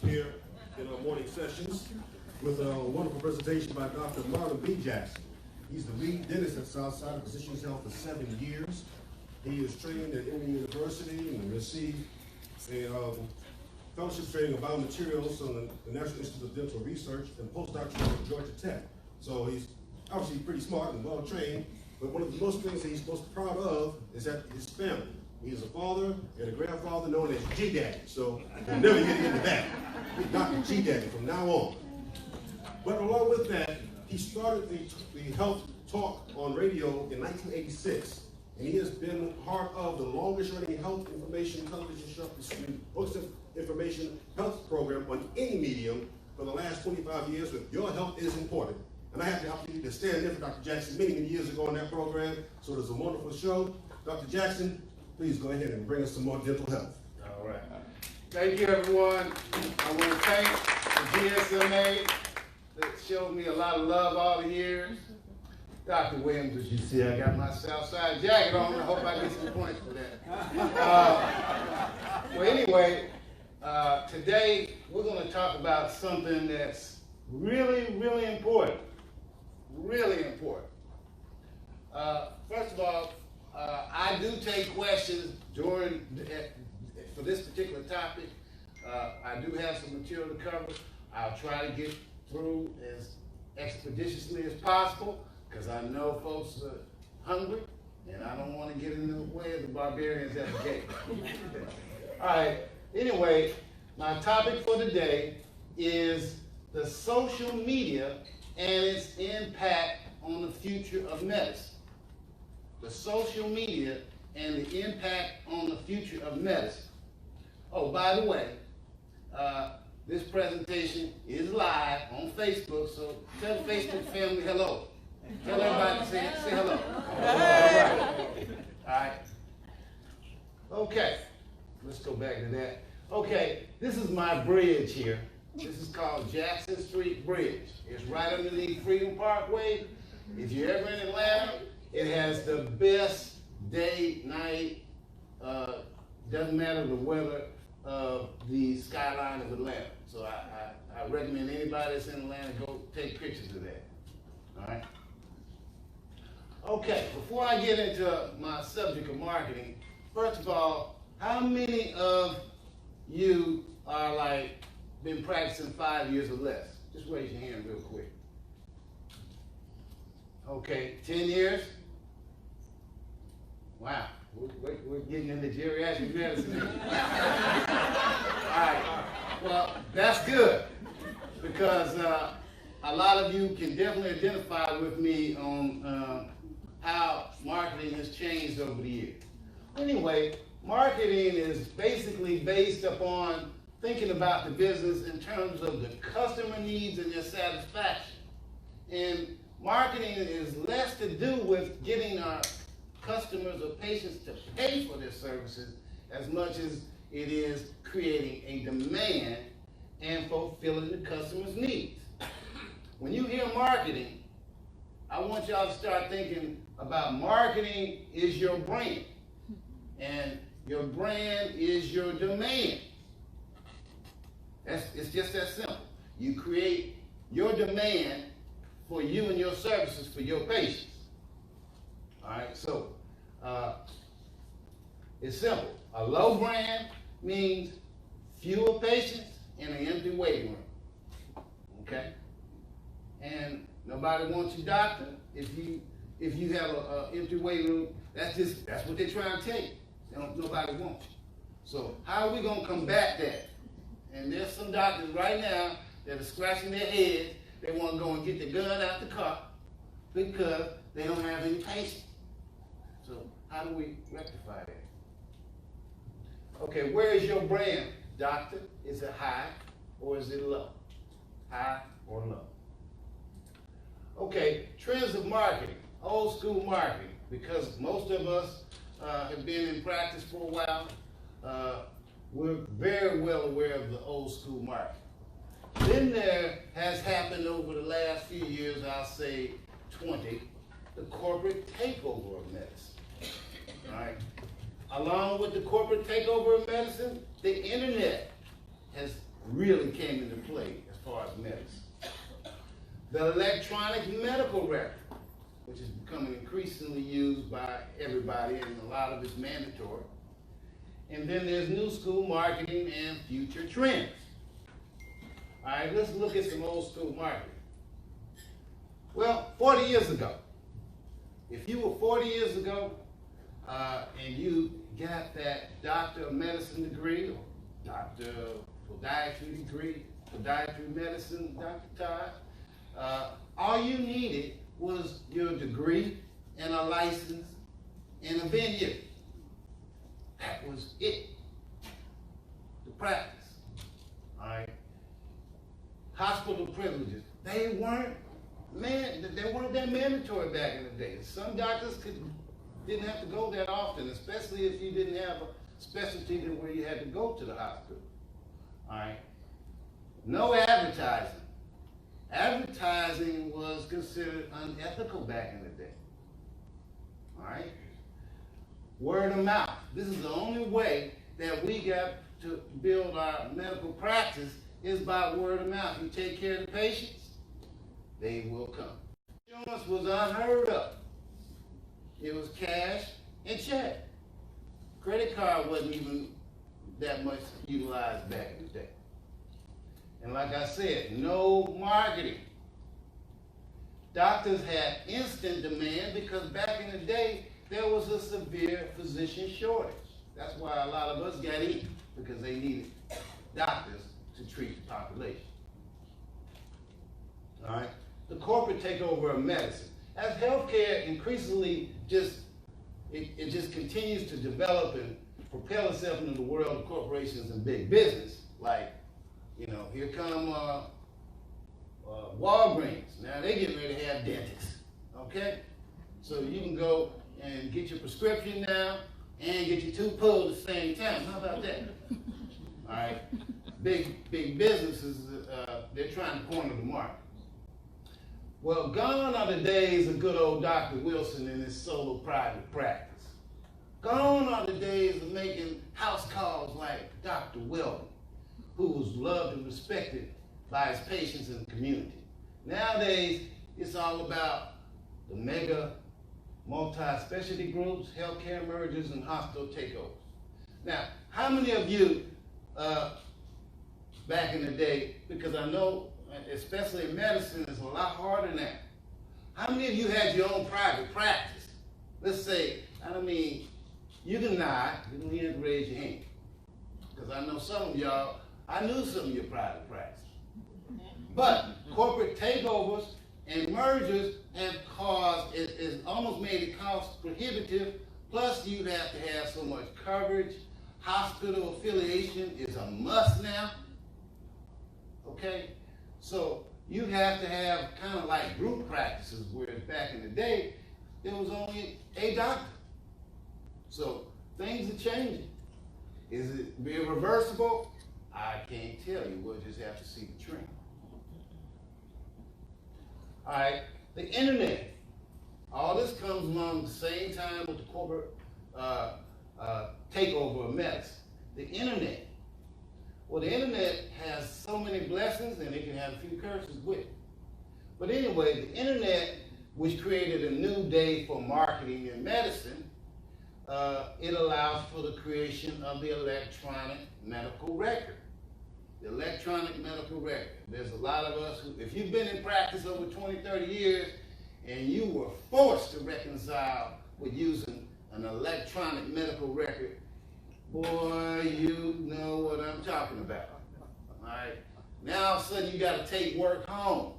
here in our morning sessions with a wonderful presentation by Dr. Marlon B. Jackson. He's the lead dentist at Southside of Physicians Health for 7 years. He is trained at Emory University and received a fellowship training in biomaterials from the National Institute of Dental Research and postdoctoral at Georgia Tech. So he's obviously pretty smart and well trained, but one of the most things that he's most proud of is that his family. He is a father and a grandfather known as G-Daddy, so we'll never get into that. He's Dr. G-Daddy from now on. But along with that, he started the Health Talk on radio in 1986, and he has been part of the longest running health information television show, most information health program on any medium for the last 25 years with Your Health is Important. And I had the opportunity to stand in for Dr. Jackson many years ago on that program, so it was a wonderful show. Dr. Jackson, please go ahead and bring us some more dental health. All right. Thank you, everyone. I want to thank the GSMA that showed me a lot of love all the years. Dr. Williams, as you see, I got my Southside jacket on. I hope I get some points for that. Well, anyway, today we're going to talk about something that's really, really important. Really important. First of all, I do take questions for this particular topic. I do have some material to cover. I'll try to get through as expeditiously as possible because I know folks are hungry and I don't want to get in the way of the barbarians at the gate. All right, anyway, my topic for today is the social media and its impact on the future of medicine. The social media and the impact on the future of medicine. Oh, by the way, this presentation is live on Facebook, so tell the Facebook family hello. Tell everybody to say hello. All right. Okay, let's go back to that. Okay, this is my bridge here. This is called Jackson Street Bridge. It's right underneath Freedom Parkway. If you're ever in Atlanta, it has the best day, night, doesn't matter the weather, of the skyline of Atlanta. So I recommend anybody that's in Atlanta go take pictures of that. All right? Okay, before I get into my subject of marketing, first of all, how many of you are been practicing 5 years or less? Just raise your hand real quick. Okay, 10 years? Wow, we're getting into geriatric medicine. All right, well, that's good because a lot of you can definitely identify with me on how marketing has changed over the years. Anyway, marketing is basically based upon thinking about the business in terms of the customer needs and their satisfaction. And marketing is less to do with getting our customers or patients to pay for their services as much as it is creating a demand and fulfilling the customer's needs. When you hear marketing, I want y'all to start thinking about marketing is your brand, and your brand is your demand. It's just that simple. You create your demand for you and your services for your patients. All right, so it's simple. A low brand means fewer patients in an empty waiting room. Okay? And nobody wants you, doctor. If you have an empty waiting room, that's what they're trying to tell you. Nobody wants you. So how are we gonna combat that? And there's some doctors right now that are scratching their heads. They want to go and get the gun out the car because they don't have any patients. So how do we rectify that? Okay, where is your brand, doctor? Is it high or is it low? High or low? Okay, trends of marketing, old school marketing, because most of us have been in practice for a while. We're very well aware of the old school marketing. Then there has happened over the last few years, I'll say 20, the corporate takeover of medicine. All right. Along with the corporate takeover of medicine, the internet has really came into play as far as medicine. The electronic medical record, which is becoming increasingly used by everybody, and a lot of it's mandatory. And then there's new school marketing and future trends. All right, let's look at some old school marketing. Well, 40 years ago, if you were 40 years ago and you got that doctor of medicine degree or doctor of podiatry degree, podiatry medicine, Dr. Todd, all you needed was your degree and a license and a venue. That was it. The practice. All right. Hospital privileges. They weren't that mandatory back in the day. Some doctors didn't have to go that often, especially if you didn't have a specialty where you had to go to the hospital. All right. No advertising. Advertising was considered unethical back in the day. All right. Word of mouth. This is the only way that we got to build our medical practice is by word of mouth. You take care of the patients, they will come. Insurance was unheard of. It was cash and check. Credit card wasn't even that much utilized back in the day. And like I said, no marketing. Doctors had instant demand because back in the day, there was a severe physician shortage. That's why a lot of us got in, because they needed doctors to treat the population. All right? The corporate takeover of medicine. As healthcare increasingly it just continues to develop and propel itself into the world of corporations and big business, like, you know, here come Walgreens. Now they getting ready to have dentists, okay? So you can go and get your prescription now and get your tooth pulled at the same time. How about that? All right, big businesses, they're trying to corner the market. Well, gone are the days of good old Dr. Wilson and his solo private practice. Gone are the days of making house calls like Dr. Weldon, who was loved and respected by his patients in the community. Nowadays, it's all about the mega multi-specialty groups, healthcare mergers, and hospital takeovers. Now, how many of you, back in the day, because I know, especially in medicine, it's a lot harder now. How many of you had your own private practice? Let's say, you can nod, you don't need to raise your hand. Because I know some of y'all, I knew some of your private practice. But corporate takeovers and mergers have caused, it's almost made it cost prohibitive. Plus you have to have so much coverage. Hospital affiliation is a must now. Okay? So you have to have kind of like group practices, whereas back in the day, there was only a doctor. So things are changing. Is it irreversible? I can't tell you. We'll just have to see the trend. All right, the internet. All this comes along at the same time with the corporate takeover of medicine. The internet. Well, the internet has so many blessings and it can have a few curses with it. But anyway, the internet, which created a new day for marketing in medicine, it allows for the creation of the electronic medical record. The electronic medical record. There's a lot of us who, if you've been in practice over 20, 30 years, and you were forced to reconcile with using an electronic medical record, boy, you know what I'm talking about. All right? Now all of a sudden you got to take work home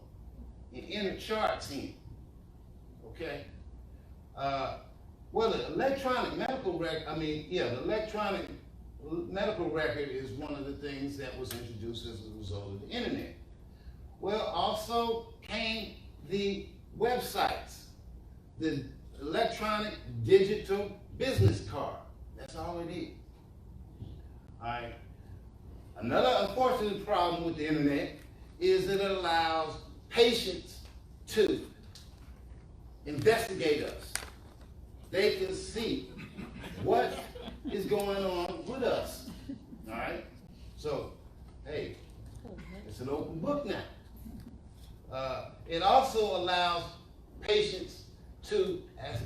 and enter charts in. Okay? Well, the electronic medical record, the electronic medical record is one of the things that was introduced as a result of the internet. Well, also came the websites, the electronic digital business card. That's all it is. All right. Another unfortunate problem with the internet is that it allows patients to investigate us. They can see what is going on with us. All right? So, hey, It's an open book now. It also allows patients to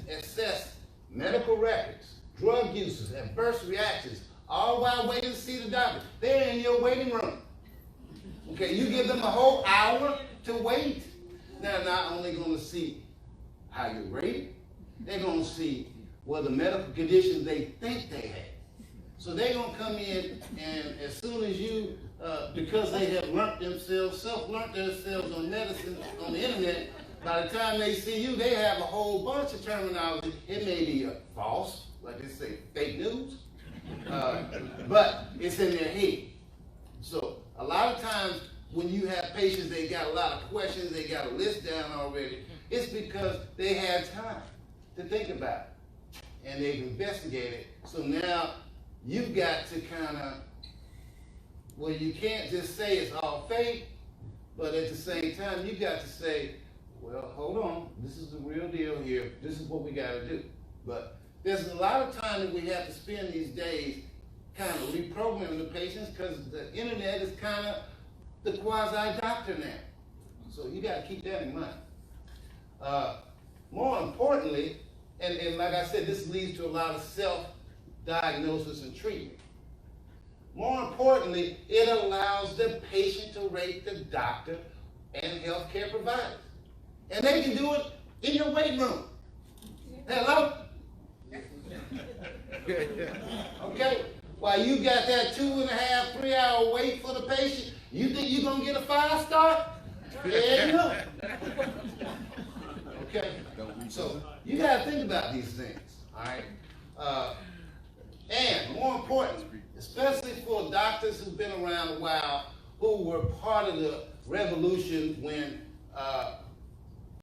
assess medical records, drug uses, adverse reactions, all while waiting to see the doctor. They're in your waiting room. Okay, you give them a whole hour to wait. They're not only going to see how you're rated, they're going to see what the medical conditions they think they have. So they're going to come in, and as soon as you, because they have self-learned themselves on medicine, on the internet, by the time they see you, they have a whole bunch of terminology. It may be false, like they say, fake news, but it's in their head. So a lot of times when you have patients, they got a lot of questions, they got a list down already, it's because they had time to think about it, and they've investigated. So now you've got to kind of, well, you can't just say it's all fake, but at the same time, you got to say, well, hold on, this is the real deal here. This is what we got to do. But there's a lot of time that we have to spend these days kind of reprogramming the patients, because the internet is kind of the quasi-doctor now. So you got to keep that in mind. More importantly, and like I said, this leads to a lot of self-diagnosis and treatment. More importantly, it allows the patient to rate the doctor and healthcare providers. And they can do it in your waiting room. Hello? Okay? While you got that 2.5, 3 hour wait for the patient, you think you're going to get a 5-star? Yeah, no. Okay? So you got to think about these things, all right? And more important, especially for doctors who've been around a while, who were part of the revolution when,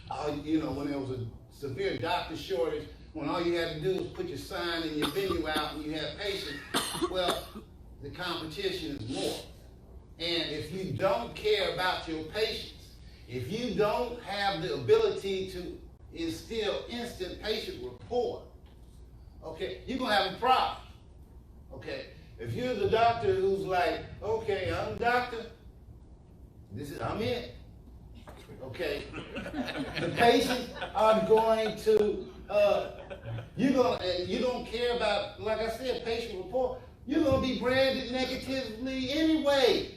when there was a severe doctor shortage, when all you had to do was put your sign and your venue out and you had patients. Well, the competition is more. And if you don't care about your patients, if you don't have the ability to instill instant patient rapport, okay, you're going to have a problem. Okay, if you're the doctor who's like, okay, I'm the doctor, I'm it. Okay, the patients are going to, you don't care about, like I said, patient rapport. You're going to be branded negatively anyway.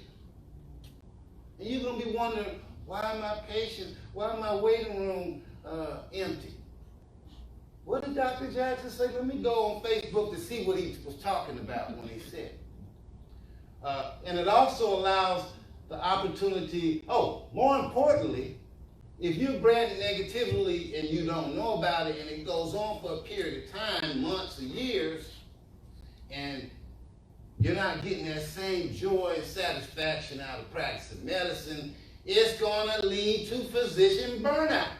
And you're going to be wondering, why my waiting room empty? What did Dr. Jackson say? Let me go on Facebook to see what he was talking about when he said. And it also allows the opportunity, more importantly, if you're branded negatively and you don't know about it and it goes on for a period of time, months or years, and you're not getting that same joy and satisfaction out of practicing medicine, it's going to lead to physician burnout.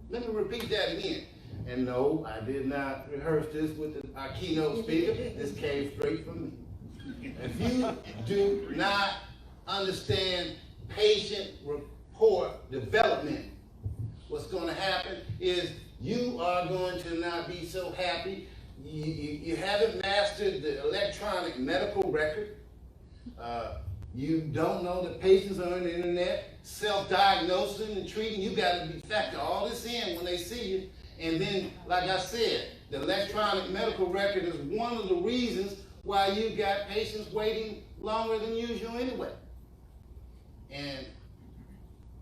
Let me repeat that again. And no, I did not rehearse this with our keynote speaker. This came straight from me. If you do not understand patient rapport development, what's going to happen is you are going to not be so happy. You haven't mastered the electronic medical record. You don't know that patients are on the internet, self-diagnosing and treating. You got to factor all this in when they see you. And then, like I said, the electronic medical record is one of the reasons why you got patients waiting longer than usual anyway. And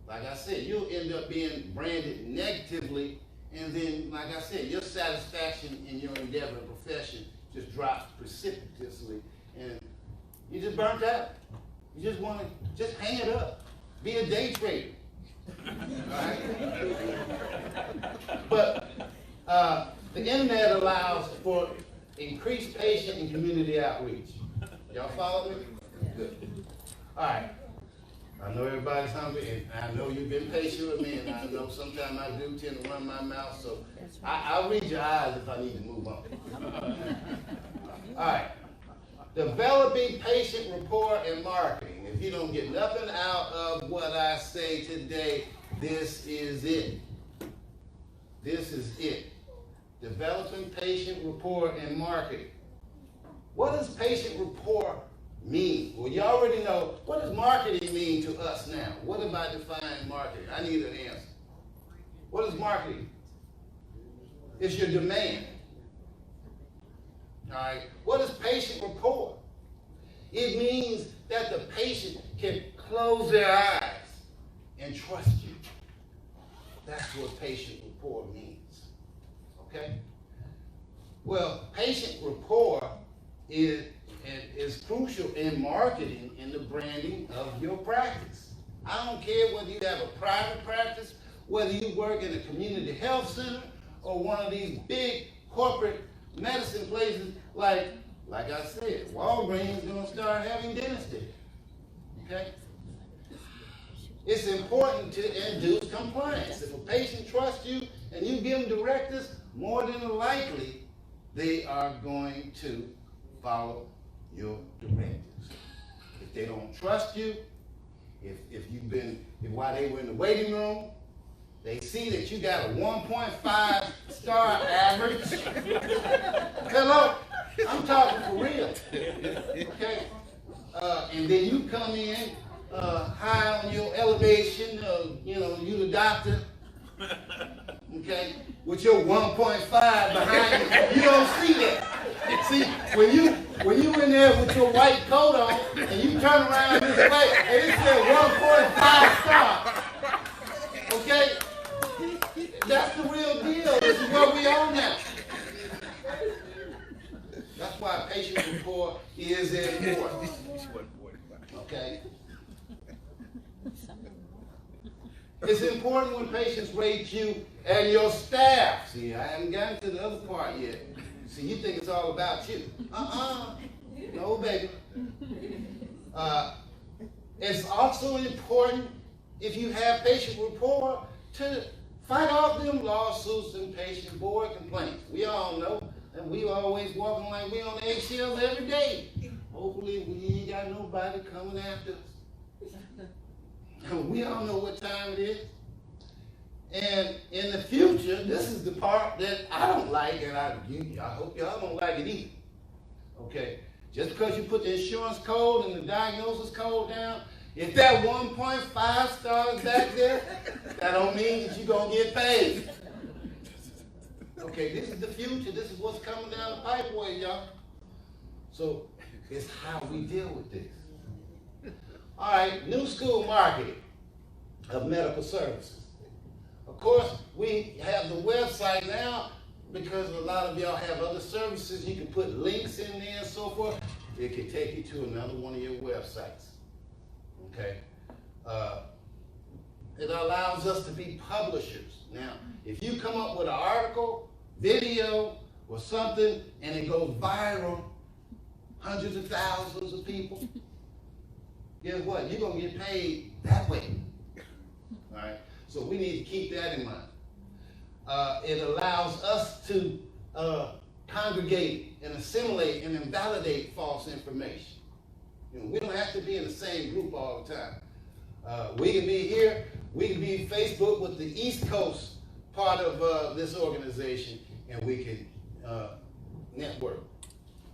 like I said, you'll end up being branded negatively, and then, like I said, your satisfaction in your endeavor and profession just drops precipitously, and you just burnt out. You just want to just hang it up, be a day trader. Right? But the internet allows for increased patient and community outreach. Y'all follow me? Good. All right. I know everybody's hungry, and I know you've been patient with me, and I know sometimes I do tend to run my mouth, so I'll read your eyes if I need to move on. All right. Developing patient rapport and marketing. If you don't get nothing out of what I say today, this is it. This is it. Developing patient rapport and marketing. What does patient rapport mean? Well, you already know, what does marketing mean to us now? What if I define marketing? I need an answer. What is marketing? It's your demand. All right. What is patient rapport? It means that the patient can close their eyes and trust you. That's what patient rapport means. Okay? Well, patient rapport is crucial in marketing and the branding of your practice. I don't care whether you have a private practice, whether you work in a community health center, or one of these big corporate medicine places like I said, Walgreens is going to start having dentists there. Okay? It's important to induce compliance. If a patient trusts you and you give them directives, more than likely they are going to follow your directives. If they don't trust you, if while they were in the waiting room, they see that you got a 1.5 star average. Hello? I'm talking for real. Okay? And then you come in high on your elevation, you the doctor, okay, with your 1.5 behind you. You don't see that. See, when you in there with your white coat on and you turn around this way and it says 1.5 star, okay? That's the real deal. This is what we are now. That's why patient rapport is important. Okay? It's important when patients rate you and your staff. See, I haven't gotten to the other part yet. See, you think it's all about you. No, baby. It's also important, if you have patient rapport, to fight off them lawsuits and patient board complaints. We all know that we always walking like we on eggshells every day. Hopefully we ain't got nobody coming after us. We all know what time it is. And in the future, this is the part that I don't like, and I hope y'all don't like it either. Okay? Just because you put the insurance code and the diagnosis code down, if that 1.5 stars back there, that don't mean that you're going to get paid. Okay, this is the future. This is what's coming down the pipeway, y'all. So it's how we deal with this. All right, new school marketing of medical services. Of course, we have the website now because a lot of y'all have other services. You can put links in there and so forth. It can take you to another one of your websites. Okay? It allows us to be publishers. Now, if you come up with an article, video, or something, and it goes viral, hundreds of thousands of people, guess what? You're going to get paid that way. All right? So we need to keep that in mind. It allows us to congregate and assimilate and invalidate false information. We don't have to be in the same group all the time. We can be here. We can be Facebook with the East Coast part of this organization, and we can network.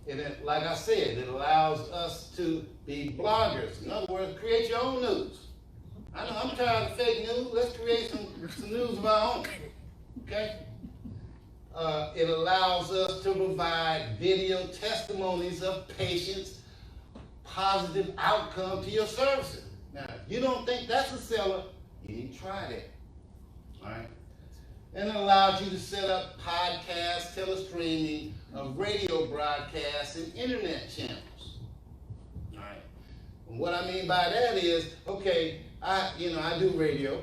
And then, like I said, it allows us to be bloggers. In other words, create your own news. I know I'm tired of fake news. Let's create some news of our own. Okay? It allows us to provide video testimonies of patients' positive outcome to your services. Now, if you don't think that's a seller, you need to try that. All right? And it allows you to set up podcasts, telestreaming, radio broadcasts, and internet channels. All right? And what I mean by that is, okay, I do radio.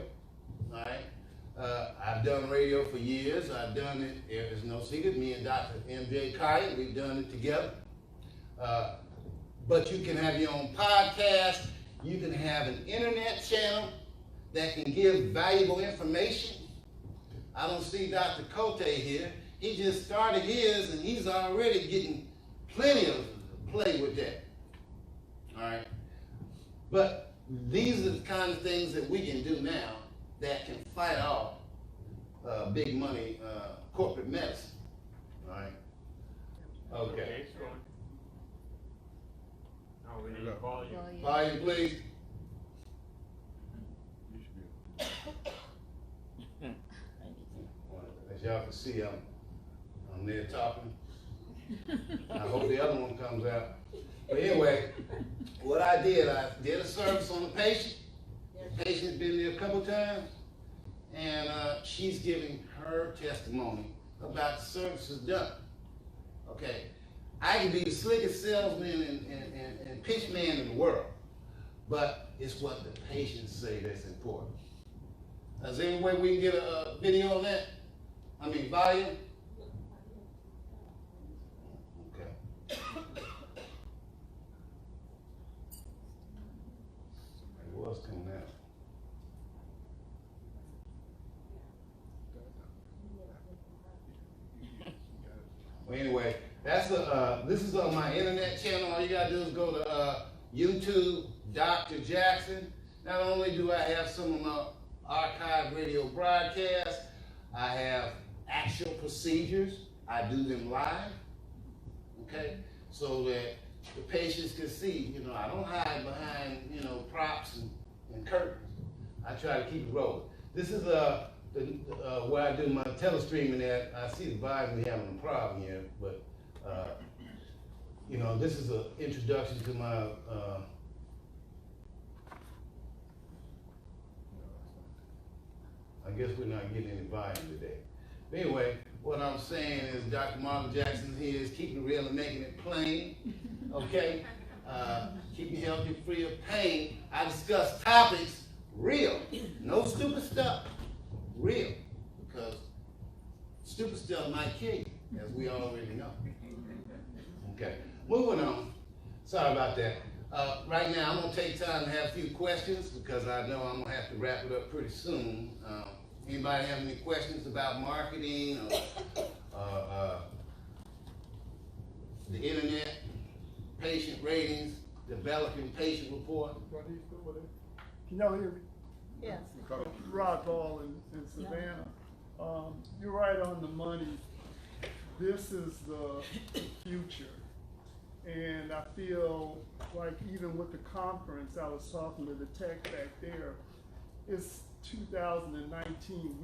All right? I've done radio for years. I've done it, there's no secret, me and Dr. M.J. Kaya, we've done it together. But you can have your own podcast. You can have an internet channel that can give valuable information. I don't see Dr. Cote here. He just started his, and he's already getting plenty of play with that. All right? But these are the kind of things that we can do now that can fight off big money corporate medicine. All right? Okay. Oh, we need volume. Volume, please. As y'all can see, I'm there talking. I hope the other one comes out. But anyway, what I did a service on the patient. The patient's been there a couple times, and she's giving her testimony about the services done. Okay, I can be the slickest salesman and pitch man in the world, but it's what the patients say that's important. Is there any way we can get a video on that? I mean, volume? Okay. It was coming out. Well, anyway, that's this is on my internet channel. All you gotta do is go to YouTube, Dr. Jackson. Not only do I have some of my archive radio broadcasts, I have actual procedures. I do them live, okay? So that the patients can see, you know, I don't hide behind, you know, props and curtains. I try to keep it rolling. This is where I do my telestreaming at. I see the volume having a problem here, but you know, this is an introduction to my I guess we're not getting any volume today. But anyway, what I'm saying is Dr. Marlon Jackson here is keeping it real and making it plain, okay? Keeping you healthy, free of pain. I discuss topics real, no stupid stuff, real, because stupid stuff might kill you, as we already know. Okay, moving on. Sorry about that. Right now, I'm gonna take time to have a few questions because I know I'm gonna have to wrap it up pretty soon. Anybody have any questions about marketing or the internet, patient ratings, developing patient report? Can y'all hear me? Yes. Rod Ball in Savannah. You're right on the money. This is the future. And I feel like even with the conference, I was talking to the tech back there, it's 2019,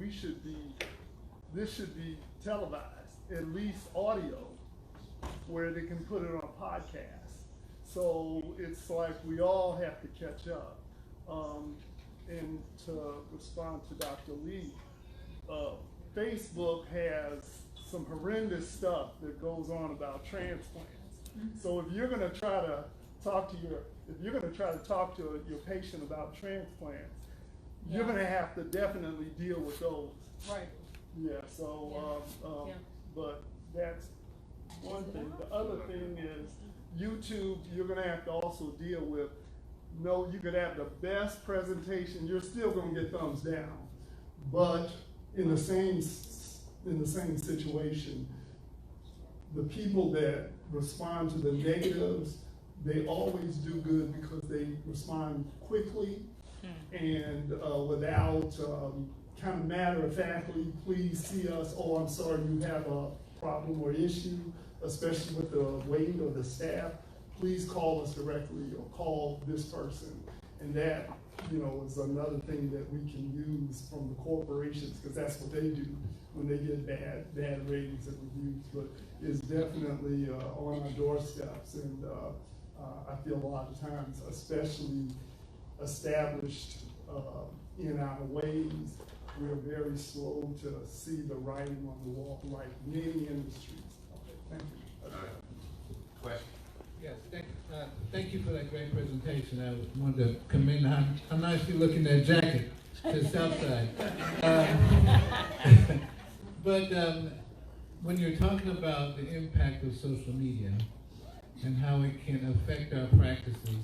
this should be televised, at least audio, where they can put it on a podcast. So it's like we all have to catch up. And to respond to Dr. Lee, Facebook has some horrendous stuff that goes on about transplants. So if you're going to try to talk to your patient about transplants, you're going to have to definitely deal with those. Right. Yeah. So, but that's one thing. The other thing is YouTube. You're going to have to also deal with. No, you could have the best presentation. You're still going to get thumbs down, but in the same situation, the people that respond to the negatives, they always do good because they respond quickly and without kind of matter-of-factly, please see us, oh, I'm sorry you have a problem or issue, especially with the weight or the staff, please call us directly or call this person. And that, you know, is another thing that we can use from the corporations, because that's what they do when they get bad ratings and reviews. But it's definitely on our doorsteps, and I feel a lot of times, especially established in our ways, we're very slow to see the writing on the wall, like many industries. Okay, thank you. All right. Question? Yes, thank you for that great presentation. I wanted to commend how nicely looking that jacket to Southside. But when you're talking about the impact of social media and how it can affect our practices,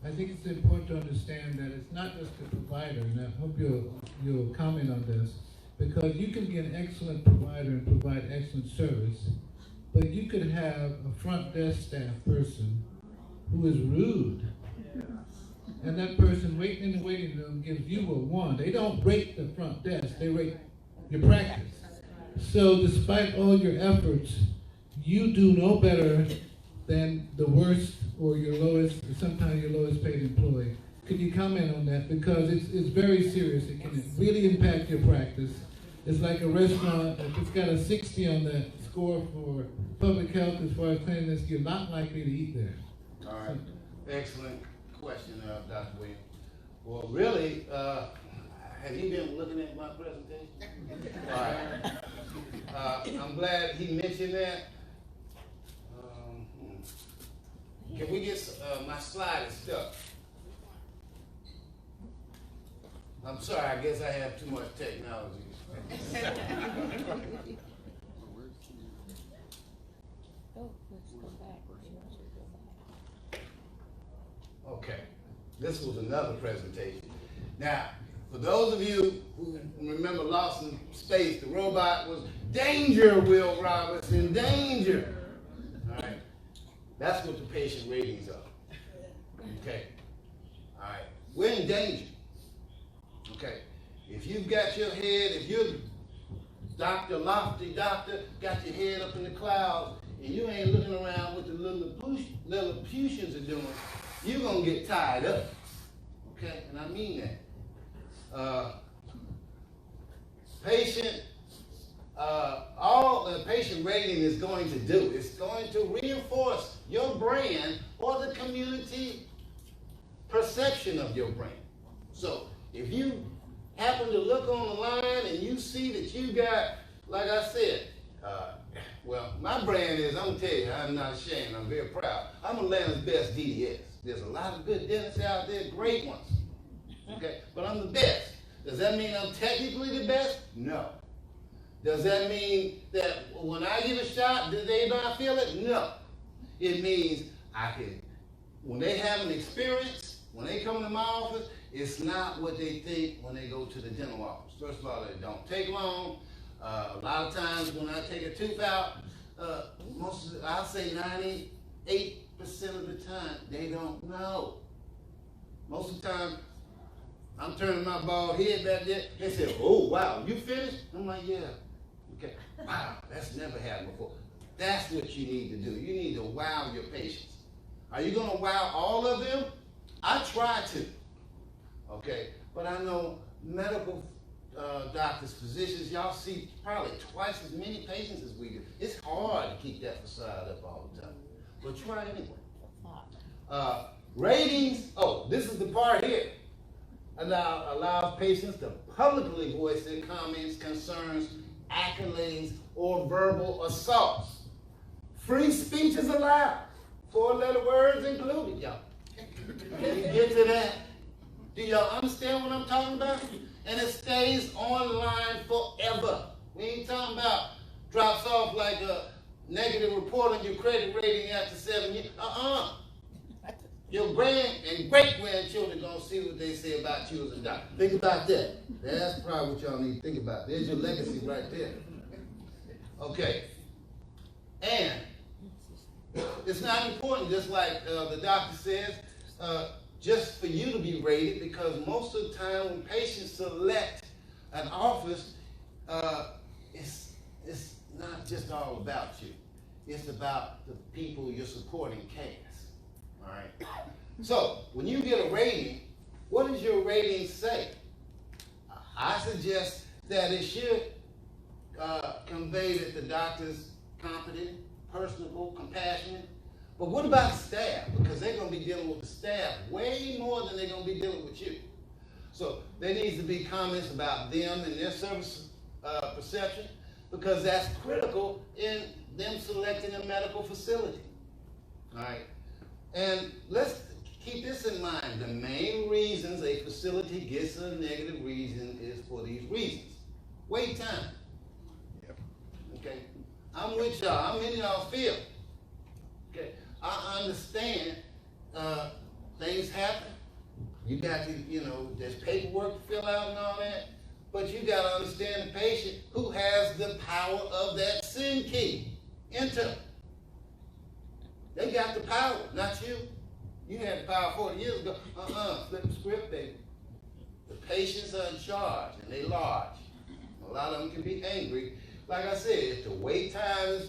I think it's important to understand that it's not just the provider, and I hope you'll comment on this, because you can be an excellent provider and provide excellent service, but you could have a front desk staff person who is rude. And that person waiting in the waiting room gives you a 1. They don't rate the front desk, they rate your practice. So despite all your efforts, you do no better than the worst or your lowest, sometimes your lowest paid employee. Could you comment on that? Because it's very serious. It can really impact your practice. It's like a restaurant, if it's got a 60 on the score for public health as far as cleanliness, you're not likely to eat there. All right, excellent question, Dr. Williams. Well, really, have you been looking at my presentation? All right. I'm glad he mentioned that. Can we get, my slide is stuck. I'm sorry, I guess I have too much technology. Okay, this was another presentation. Now, for those of you who remember Lost in Space, the robot was danger, Will Robinson, danger. All right, that's what the patient ratings are. Okay, all right, we're in danger. Okay, if you've got your head, if you're Dr. Lofty Doctor, got your head up in the clouds, and you ain't looking around what the Lilliputians are doing, you're gonna get tied up. Okay, and I mean that. All the patient rating is going to do is going to reinforce your brand or the community perception of your brand. So if you happen to look on the line and you see that you got, like I said, well, my brand is, I'm gonna tell you, I'm not ashamed, I'm very proud. I'm Atlanta's best DDS. There's a lot of good dentists out there, great ones. Okay, but I'm the best. Does that mean I'm technically the best? No. Does that mean that when I give a shot, do they not feel it? No. It means I can, when they have an experience, when they come to my office, it's not what they think when they go to the dental office. First of all, it don't take long. A lot of times when I take a tooth out, I'll say 98% of the time, they don't know. Most of the time, I'm turning my bald head back there. They say, oh, wow, you finished? I'm like, yeah. Okay, wow, that's never happened before. That's what you need to do. You need to wow your patients. Are you gonna wow all of them? I try to, okay? But I know medical doctors, physicians, y'all see probably twice as many patients as we do. It's hard to keep that facade up all the time, but try anyway. Ratings, oh, this is the part here. Allows patients to publicly voice their comments, concerns, accolades, or verbal assaults. Free speech is allowed. 4-letter words included, y'all. Can you get to that? Do y'all understand what I'm talking about? And it stays online forever. We ain't talking about drops off like a negative report on your credit rating after 7 years. Your grand and great-grandchildren gonna see what they say about you as a doctor. Think about that. That's probably what y'all need to think about. There's your legacy right there. Okay. And it's not important, just like the doctor says, just for you to be rated, because most of the time when patients select an office, it's not just all about you. It's about the people you're supporting CAS. All right. So when you get a rating, what does your rating say? I suggest that it should convey that the doctor's competent, personable, compassionate. But what about staff? Because they're going to be dealing with the staff way more than they're going to be dealing with you. So there needs to be comments about them and their service perception, because that's critical in them selecting a medical facility. All right. And let's keep this in mind. The main reasons a facility gets a negative reason is for these reasons. Wait time. Yep. Okay. I'm with y'all. I'm in y'all field. Okay. I understand things happen. You got to, there's paperwork to fill out and all that. But you got to understand the patient who has the power of that SIN key. Enter. They got the power, not you. You had the power 40 years ago. Flip the script, baby. The patients are in charge, and they large. A lot of them can be angry. Like I said, if the wait time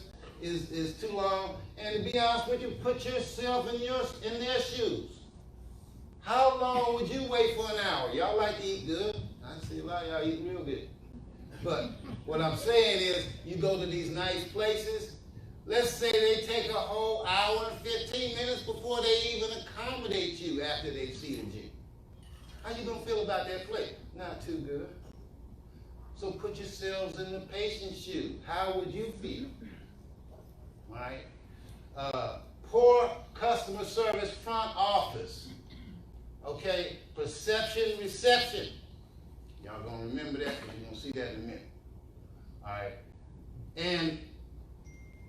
is too long. And to be honest with you, put yourself in their shoes. How long would you wait for an hour? Y'all like to eat good. I see a lot of y'all eat real good. But what I'm saying is, you go to these nice places, let's say they take a whole hour and 15 minutes before they even accommodate you after they've seated you. How you gonna feel about that plate? Not too good. So put yourselves in the patient's shoes. How would you feel? Right? Poor customer service front office. Okay? Perception, reception. Y'all gonna remember that because you're gonna see that in a minute. All right? And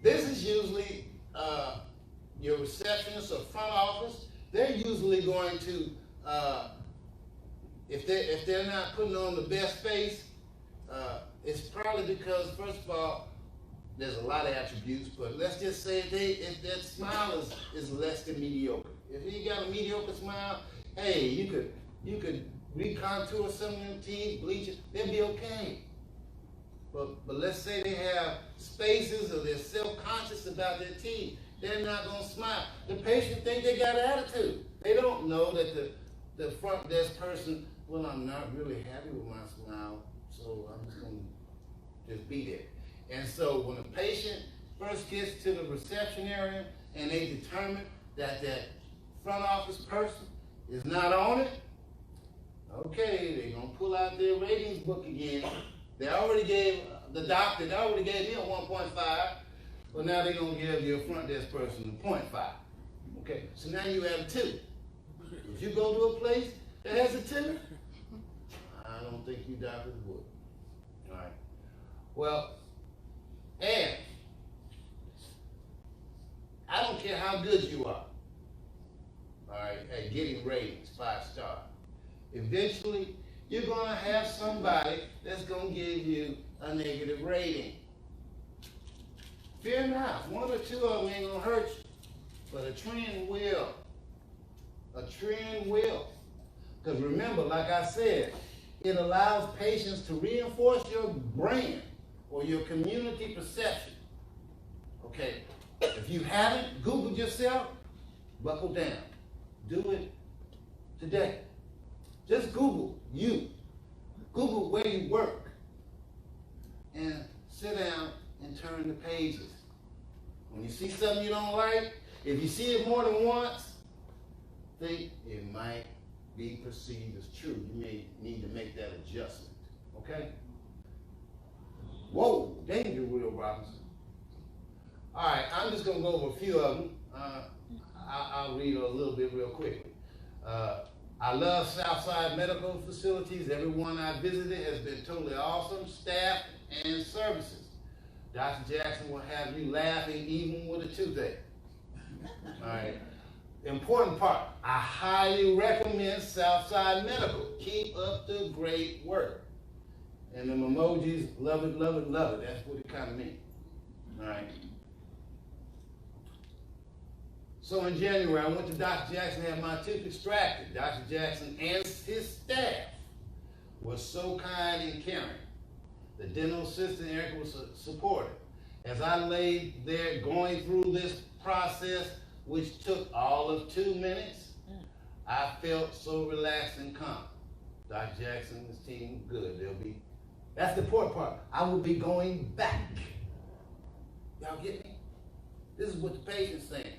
this is usually your receptionist or front office. They're usually going to, if they're not putting on the best face, it's probably because, first of all, there's a lot of attributes, but let's just say if that smile is less than mediocre. If you got a mediocre smile, hey, you could recontour some of them teeth, bleach it, they'll be okay. But let's say they have spaces or they're self-conscious about their teeth. They're not gonna smile. The patient think they got an attitude. They don't know that the front desk person, well, I'm not really happy with my smile, so I'm just gonna just be there. And so when a patient first gets to the reception area and they determine that that front office person is not on it, okay, they're gonna pull out their ratings book again. They already gave the doctor, they already gave me a 1.5, but now they're gonna give your front desk person a 0.5. Okay, so now you have 2. If you go to a place that has a 2, I don't think you doctors would. All right. Well, and I don't care how good you are, all right, at getting ratings, 5-star. Eventually, you're gonna have somebody that's gonna give you a negative rating. Fear not, 1 or 2 of them ain't gonna hurt you, but a trend will. A trend will. Because remember, like I said, it allows patients to reinforce your brand or your community perception. Okay, if you haven't Googled yourself, buckle down. Do it today. Just Google you. Google where you work. And sit down and turn the pages. When you see something you don't like, if you see it more than once, think it might be perceived as true. You may need to make that adjustment. Okay? Whoa, danger, Will Robinson. All right, I'm just going to go over a few of them. I'll read a little bit real quickly. I love Southside Medical Facilities. Everyone I visited has been totally awesome. Staff and services. Dr. Jackson will have you laughing even with a toothache. All right. Important part, I highly recommend Southside Medical. Keep up the great work. And them emojis, love it, love it, love it. That's what it kind of means. All right. So in January, I went to Dr. Jackson and had my tooth extracted. Dr. Jackson and his staff were so kind and caring. The dental assistant, Erica, was supportive. As I laid there going through this process, which took all of 2 minutes, I felt so relaxed and calm. Dr. Jackson and his team, good. That's the important part. I will be going back. Y'all get me? This is what the patient's saying.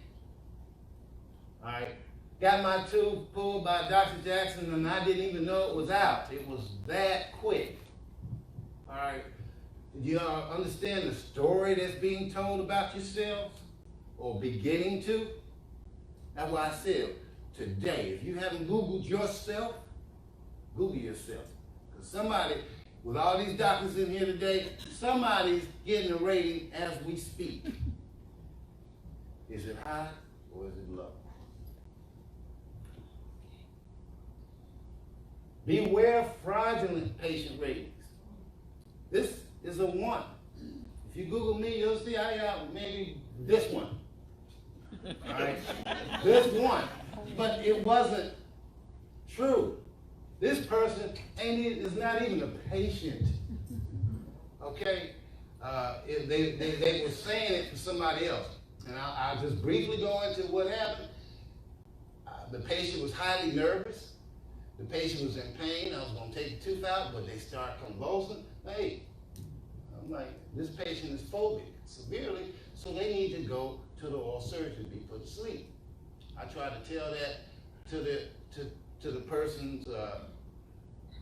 All right. Got my tooth pulled by Dr. Jackson and I didn't even know it was out. It was that quick. All right. Do y'all understand the story that's being told about yourselves or beginning to? That's why I said today, if you haven't Googled yourself, Google yourself. Because somebody, with all these doctors in here today, somebody's getting a rating as we speak. Is it high or is it low? Beware of fraudulent patient ratings. This is a 1. If you Google me, you'll see I have maybe this one. All right? This one. But it wasn't true. This person is not even a patient. Okay? They were saying it to somebody else. And I'll just briefly go into what happened. The patient was highly nervous. The patient was in pain. I was going to take the tooth out, but they started convulsing. Hey, I'm like, this patient is phobic severely, so they need to go to the oral surgeon to be put to sleep. I tried to tell that to the person's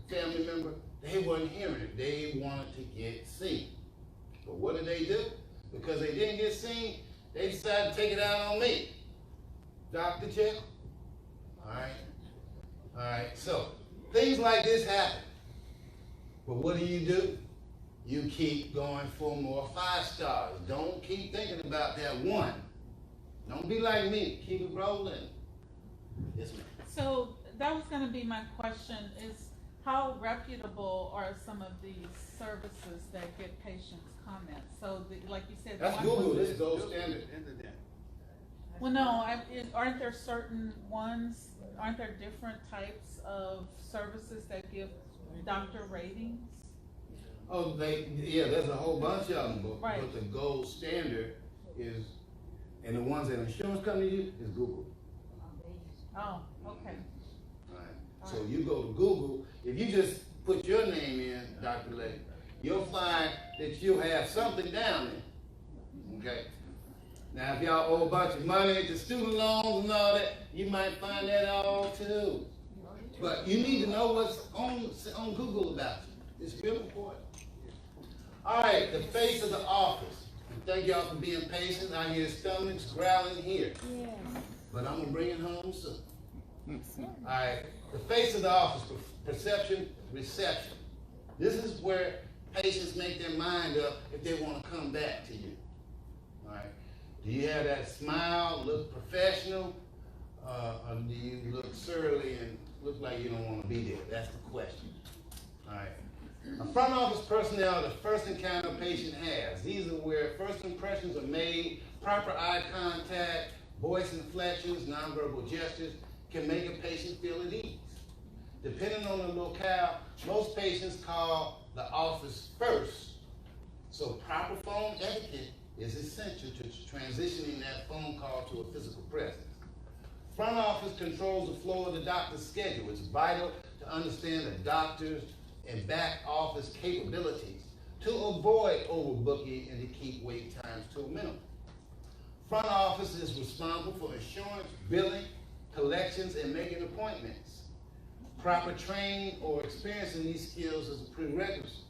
family member. They wasn't hearing it. They wanted to get seen. But what did they do? Because they didn't get seen, they decided to take it out on me. Dr. Jekyll. All right, so things like this happen. But what do? You keep going for more 5 stars. Don't keep thinking about that one. Don't be like me, keep it rolling. Yes, ma'am. So that was gonna be my question, is how reputable are some of these services that get patients' comments? So like you said. That's one Google, was- this is gold standard. Well, no, aren't there certain ones, aren't there different types of services that give doctor ratings? Oh, there's a whole bunch of them, but, Right. but the gold standard is, and the ones that insurance company use is Google. Oh, okay. Alright. So you go to Google, if you just put your name in, Dr. Lake, you'll find that you'll have something down there. Okay? Now, if y'all owe a bunch of money to student loans and all that, you might find that all too. But you need to know what's on Google about you. It's real important. All right, the face of the office. Thank y'all for being patient. I hear stomachs growling here. But I'm gonna bring it home soon. All right, the face of the office, perception, reception. This is where patients make their mind up if they want to come back to you. All right, do you have that smile, look professional, or do you look surly and look like you don't want to be there? That's the question. All right. A front office personnel, the first encounter a patient has. These are where first impressions are made, proper eye contact, voice inflections, nonverbal gestures can make a patient feel at ease. Depending on the locale, most patients call the office first. So proper phone etiquette is essential to transitioning that phone call to a physical presence. Front office controls the flow of the doctor's schedule. It's vital to understand the doctor's and back office capabilities to avoid overbooking and to keep wait times to a minimum. Front office is responsible for insurance, billing, collections, and making appointments. Proper training or experience in these skills is a prerequisite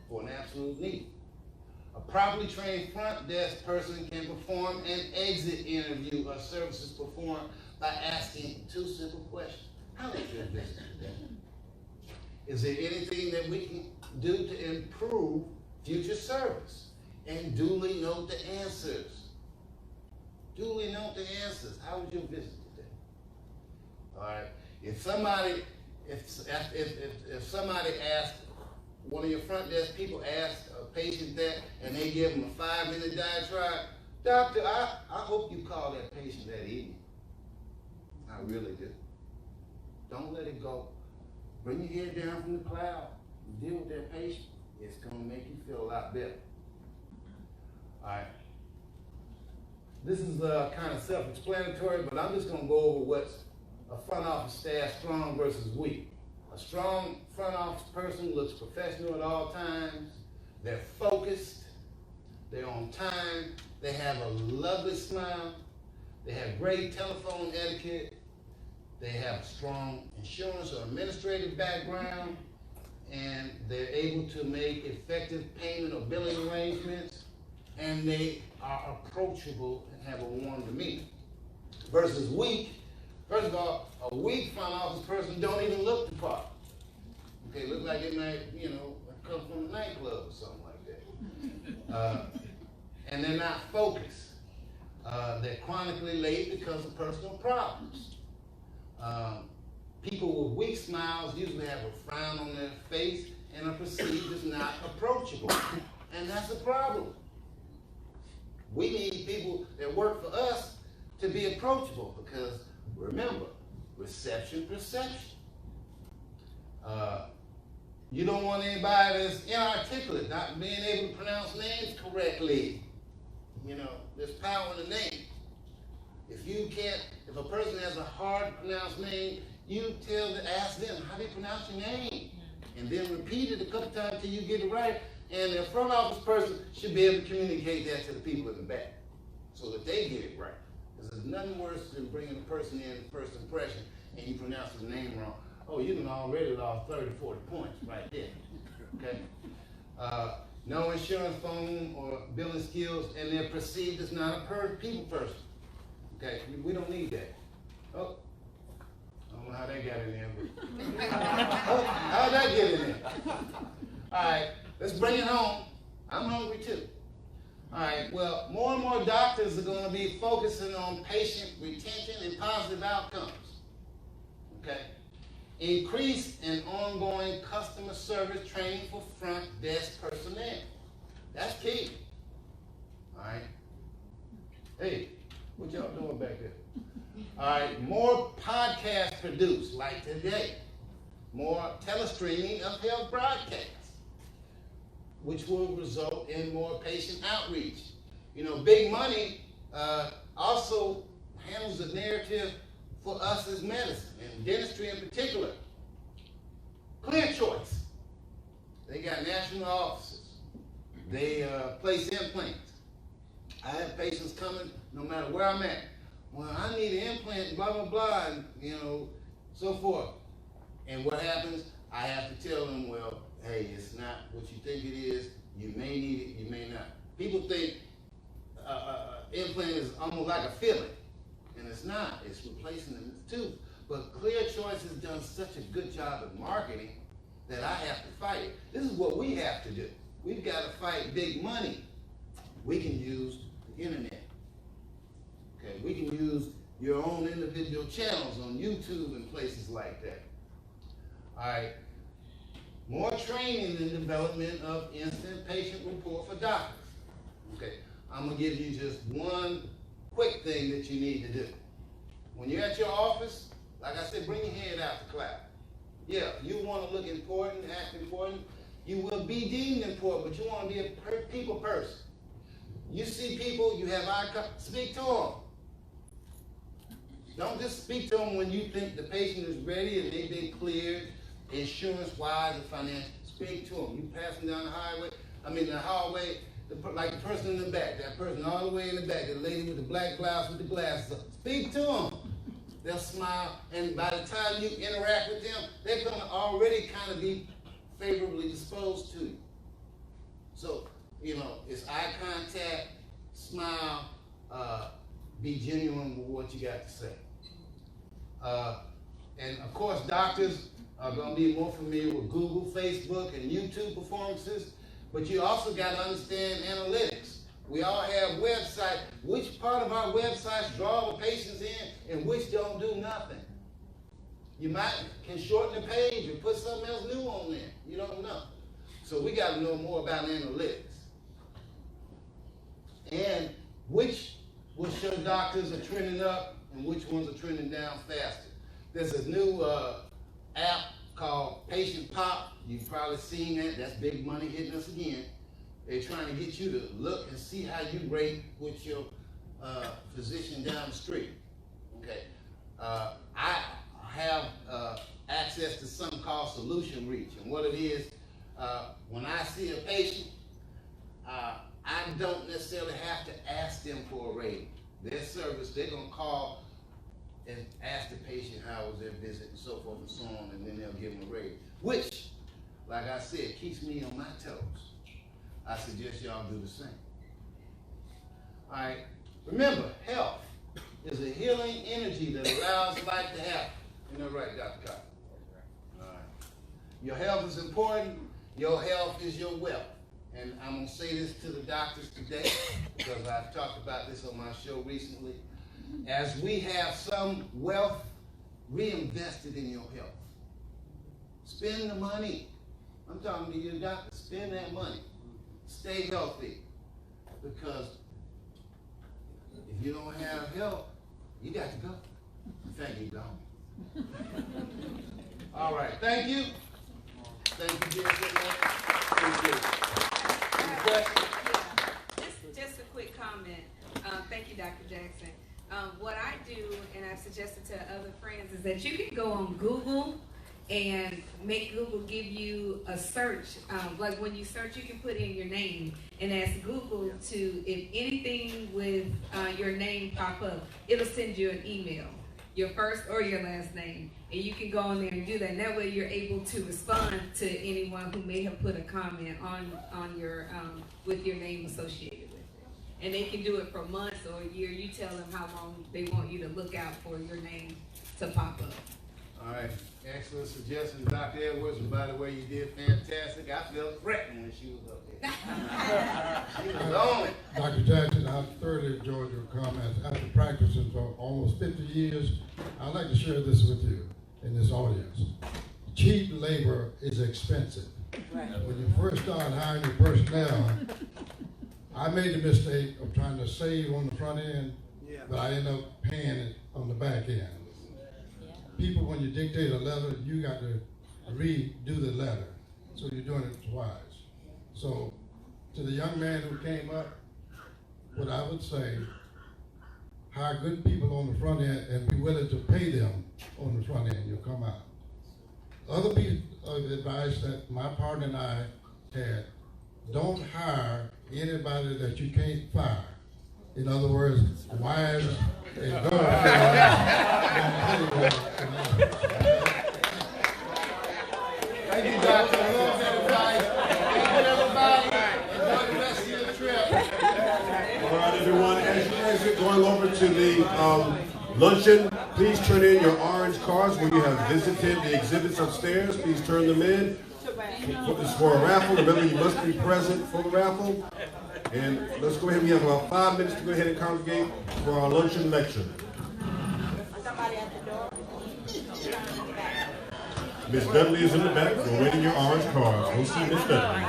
for an absolute need. A properly trained front desk person can perform an exit interview or services performed by asking 2 simple questions. How was your visit today? Is there anything that we can do to improve future service? And duly note the answers. Duly note the answers. How was your visit today? All right. If somebody asks, one of your front desk people asks a patient that, and they give them a 5-minute diatribe, doctor, I hope you call that patient that evening. I really do. Don't let it go. Bring your head down from the cloud. Deal with that patient. It's gonna make you feel a lot better. All right. This is kind of self-explanatory, but I'm just gonna go over what's a front office staff strong versus weak. A strong front office person looks professional at all times. They're focused. They're on time. They have a lovely smile. They have great telephone etiquette. They have strong insurance or administrative background, and they're able to make effective payment or billing arrangements, and they are approachable and have a warm demeanor. Versus weak, first of all, a weak front office person don't even look the part. Okay, look like it might, come from a nightclub or something like that. And they're not focused. They're chronically late because of personal problems. People with weak smiles usually have a frown on their face and are perceived as not approachable. And that's a problem. We need people that work for us to be approachable because, remember, reception, perception. You don't want anybody that's inarticulate, not being able to pronounce names correctly. You know, there's power in the name. If a person has a hard to pronounce name, you ask them, how do you pronounce your name? And then repeat it a couple times until you get it right. And the front office person should be able to communicate that to the people in the back so that they get it right. Because there's nothing worse than bringing a person in first impression and you pronounce his name wrong. Oh, you done already lost 30, 40 points right there. Okay? No insurance phone or billing skills, and they're perceived as not a people person. Okay? We don't need that. Oh, I don't know how that got in there, but how'd that get in there? All right, let's bring it home. I'm hungry too. All right, well, more and more doctors are going to be focusing on patient retention and positive outcomes. Okay? Increase and ongoing customer service training for front desk personnel. That's key. All right? Hey, what y'all doing back there? All right, more podcasts produced, like today. More telestreaming of health broadcasts, which will result in more patient outreach. You know, big money also handles the narrative for us as medicine, and dentistry in particular. Clear Choice. They got national offices. They place implants. I have patients coming no matter where I'm at. Well, I need an implant, blah, blah, blah, and, you know, so forth. And what happens? I have to tell them, well, hey, it's not what you think it is. You may need it, you may not. People think implant is almost like a filling, and it's not. It's replacing the tooth. But Clear Choice has done such a good job at marketing that I have to fight it. This is what we have to do. We've got to fight big money. We can use the internet. Okay, we can use your own individual channels on YouTube and places like that. All right. More training and development of instant patient report for doctors. Okay, I'm gonna give you just one quick thing that you need to do. When you're at your office, like I said, bring your head out to clap. Yeah, you want to look important, act important. You will be deemed important, but you want to be a people person. You see people, you have eye contact, speak to them. Don't just speak to them when you think the patient is ready and they've been cleared, insurance-wise and financially. Speak to them. You pass them down the hallway, like the person in the back, that person all the way in the back, the lady with the black blouse with the glasses up. Speak to them. They'll smile, and by the time you interact with them, they're going to already kind of be favorably disposed to you. So, you know, it's eye contact, smile, be genuine with what you got to say. And of course, doctors are going to be more familiar with Google, Facebook, and YouTube performances, but you also got to understand analytics. We all have websites. Which part of our websites draw the patients in and which don't do nothing? You can shorten the page or put something else new on there. You don't know. So we got to know more about analytics. And which will show doctors are trending up and which ones are trending down faster. There's a new app called Patient Pop. You've probably seen that. That's big money hitting us again. They're trying to get you to look and see how you rate with your physician down the street. Okay. I have access to something called Solution Reach. And what it is, when I see a patient, I don't necessarily have to ask them for a rating. Their service, they're going to call and ask the patient how was their visit and so forth and so on, and then they'll give them a rating. Which, like I said, keeps me on my toes. I suggest y'all do the same. All right. Remember, health is a healing energy that allows life to happen. You know, right, Dr. Carter? All right. Your health is important. Your health is your wealth. And I'm going to say this to the doctors today because I've talked about this on my show recently. As we have some wealth reinvested in your health, spend the money. I'm talking to you, doctor. Spend that money. Stay healthy, because if you don't have health, you got to go. Thank you, Don. All right, thank you. Thank you, GSMA. Appreciate it. Any questions? Just a quick comment. Thank you, Dr. Jackson. What I do, and I've suggested to other friends, is that you can go on Google and make Google give you a search. Like when you search, you can put in your name and ask Google to, if anything with your name pop up, it'll send you an email, your first or your last name. And you can go on there and do that. And that way you're able to respond to anyone who may have put a comment on your, with your name associated with it. And they can do it for months or a year. You tell them how long they want you to look out for your name to pop up. All right, excellent suggestions, Dr. Edwards. And by the way, you did fantastic. I felt threatened when she was up there. She was on it. Dr. Jackson, I thoroughly enjoyed your comments. After practicing for almost 50 years, I'd like to share this with you in this audience. Cheap labor is expensive. Right. When you first start hiring your personnel, I made the mistake of trying to save on the front end, but I ended up paying it on the back end. People, when you dictate a letter, you got to redo the letter. So you're doing it twice. So to the young man who came up, what I would say, hire good people on the front end and be willing to pay them on the front end, you'll come out. Other piece of advice that my partner and I had, don't hire anybody that you can't fire. In other words, wives and girlfriends. Thank you, Doctor. I love that advice. Thank you, everybody. Enjoy the rest of your trip. All right, everyone, as you're going over to the luncheon, please turn in your orange cards when you have visited the exhibits upstairs. Please turn them in. It's for a raffle. Remember, you must be present for the raffle. And let's go ahead. We have about 5 minutes to go ahead and congregate for our luncheon lecture. Miss Dudley is in the back. Go wait in your orange cards. We'll see Miss Dudley.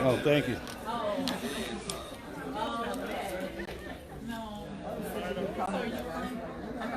Oh, thank you. No. So you